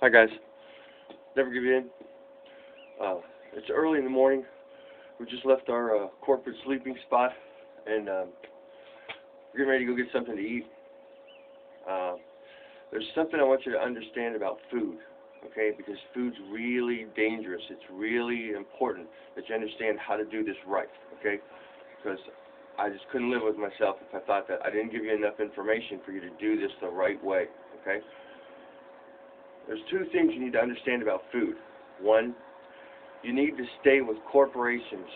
Hi guys. Never give you in. It's early in the morning. We just left our corporate sleeping spot, and we're getting ready to go get something to eat. There's something I want you to understand about food, okay? Because food's really dangerous. It's really important that you understand how to do this right, okay? Because I just couldn't live with myself if I thought that I didn't give you enough information for you to do this the right way, okay? There's two things you need to understand about food. One, you need to stay with corporations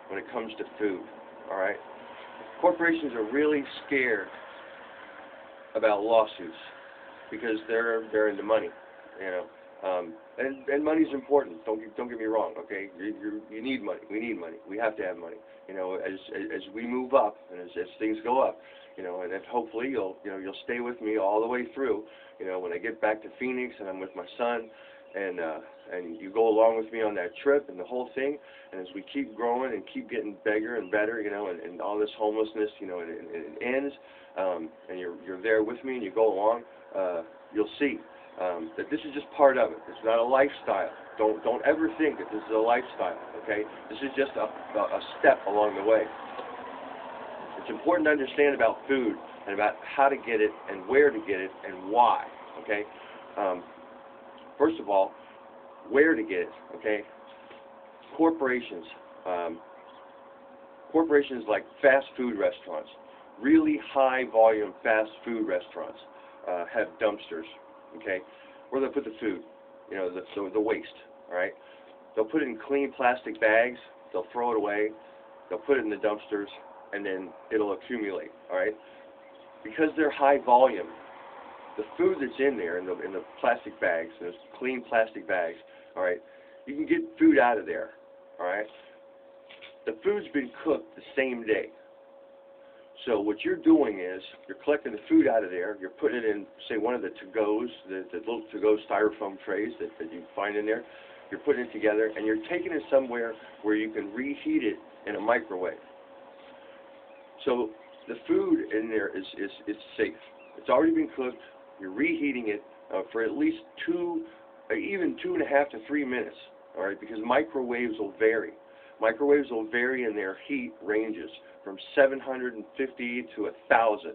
when it comes to food, all right? Corporations are really scared about lawsuits because they're into money, you know. And money's important. Don't get me wrong, okay? You need money. We need money. We have to have money. You know, as we move up and as things go up, you know, and then hopefully you'll stay with me all the way through. You know, when I get back to Phoenix and I'm with my son, and you go along with me on that trip and the whole thing, and as we keep growing and keep getting bigger and better, you know, and all this homelessness, you know, it ends, and you're there with me and you go along, you'll see that this is just part of it. It's not a lifestyle. Don't ever think that this is a lifestyle, okay? This is just a step along the way. It's important to understand about food and about how to get it and where to get it and why, okay? First of all, where to get it, okay? Corporations. Corporations like fast food restaurants, really high volume fast food restaurants have dumpsters, okay? Where they'll put the food, you know, the waste, all right? They'll put it in clean plastic bags, they'll throw it away, they'll put it in the dumpsters, and then it'll accumulate, all right? Because they're high volume, the food that's in there, in the plastic bags, those clean plastic bags, all right, you can get food out of there, all right? The food's been cooked the same day. So what you're doing is you're collecting the food out of there, you're putting it in, say, one of the to-goes, the little to-go styrofoam trays that you find in there. You're putting it together, and you're taking it somewhere where you can reheat it in a microwave. So the food in there is safe. It's already been cooked. You're reheating it for at least even 2.5 to 3 minutes, all right, because microwaves will vary. Microwaves will vary in their heat ranges from 750 to 1,000,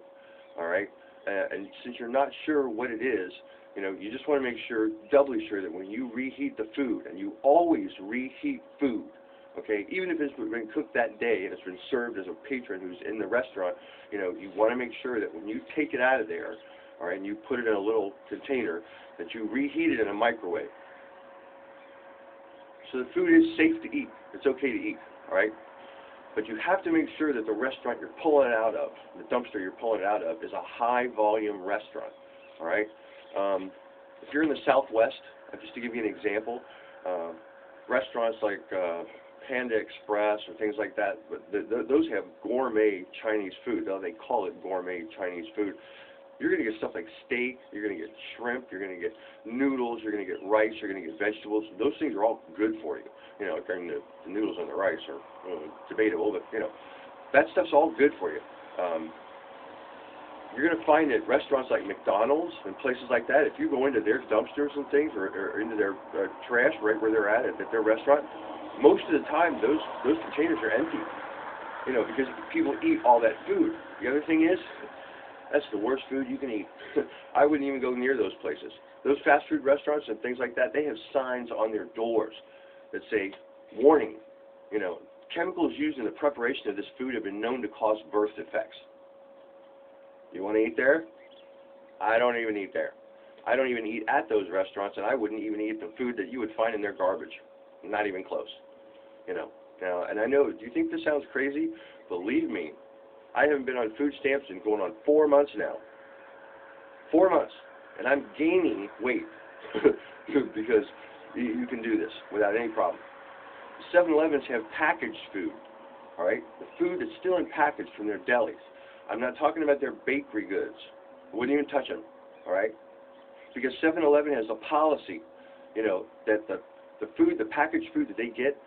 all right? And since you're not sure what it is, you know, you just want to make sure, doubly sure, that when you reheat the food, and you always reheat food, okay, even if it's been cooked that day and it's been served as a patron who's in the restaurant, you know, you want to make sure that when you take it out of there, all right, and you put it in a little container, that you reheat it in a microwave. So the food is safe to eat. It's okay to eat, all right? But you have to make sure that the restaurant you're pulling it out of, the dumpster you're pulling it out of, is a high-volume restaurant, all right? If you're in the Southwest, just to give you an example, restaurants like Panda Express or things like that, those have gourmet Chinese food. Now, they call it gourmet Chinese food. You're going to get stuff like steak, you're going to get shrimp, you're going to get noodles, you're going to get rice, you're going to get vegetables. Those things are all good for you. You know, the noodles and the rice are debatable, but, you know, that stuff's all good for you. You're going to find that restaurants like McDonald's and places like that, if you go into their dumpsters and things, or into their trash right where they're at their restaurant, most of the time those containers are empty, you know, because people eat all that food. The other thing is, that's the worst food you can eat. I wouldn't even go near those places. Those fast food restaurants and things like that, they have signs on their doors that say, warning, you know, chemicals used in the preparation of this food have been known to cause birth defects. You want to eat there? I don't even eat there. I don't even eat at those restaurants, and I wouldn't even eat the food that you would find in their garbage. Not even close. You know. Now, and I know, do you think this sounds crazy? Believe me, I haven't been on food stamps in going on 4 months now. 4 months. And I'm gaining weight because you can do this without any problem. 7-Elevens have packaged food, all right? The food that's still in package from their delis. I'm not talking about their bakery goods. I wouldn't even touch them, all right? Because 7-Eleven has a policy, you know, that the food, the packaged food that they get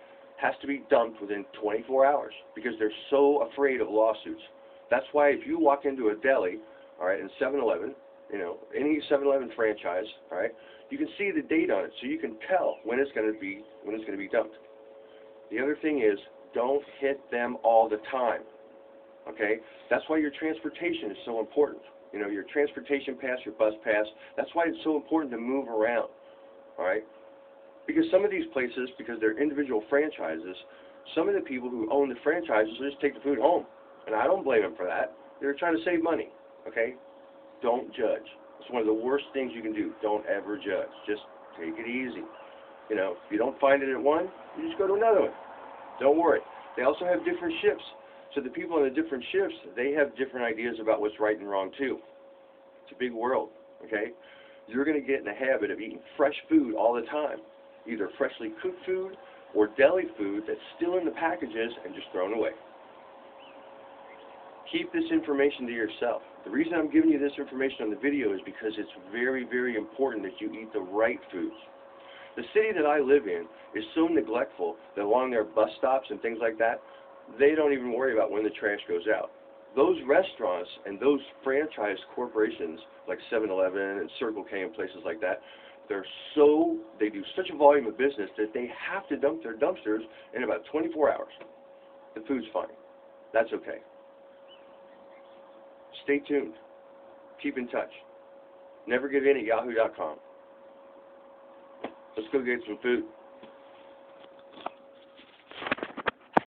has to be dumped within 24 hours because they're so afraid of lawsuits. That's why if you walk into a deli, all right, in 7-Eleven, you know, any 7-Eleven franchise, all right, you can see the date on it, so you can tell when it's going to be dumped. The other thing is, don't hit them all the time. Okay, that's why your transportation is so important. You know, your transportation pass, your bus pass. That's why it's so important to move around. All right, because some of these places, because they're individual franchises, some of the people who own the franchises will just take the food home, and I don't blame them for that. They're trying to save money. Okay, don't judge. It's one of the worst things you can do. Don't ever judge. Just take it easy. You know, if you don't find it at one, you just go to another one. Don't worry. They also have different shifts. So the people on the different shifts, they have different ideas about what's right and wrong too. It's a big world, okay? You're going to get in the habit of eating fresh food all the time, either freshly cooked food or deli food that's still in the packages and just thrown away. Keep this information to yourself. The reason I'm giving you this information on the video is because it's very, very important that you eat the right foods. The city that I live in is so neglectful that along their bus stops and things like that, they don't even worry about when the trash goes out. Those restaurants and those franchise corporations like 7-Eleven and Circle K and places like that, they do such a volume of business that they have to dump their dumpsters in about 24 hours. The food's fine. That's okay. Stay tuned. Keep in touch. Nevergivein@yahoo.com. Let's go get some food.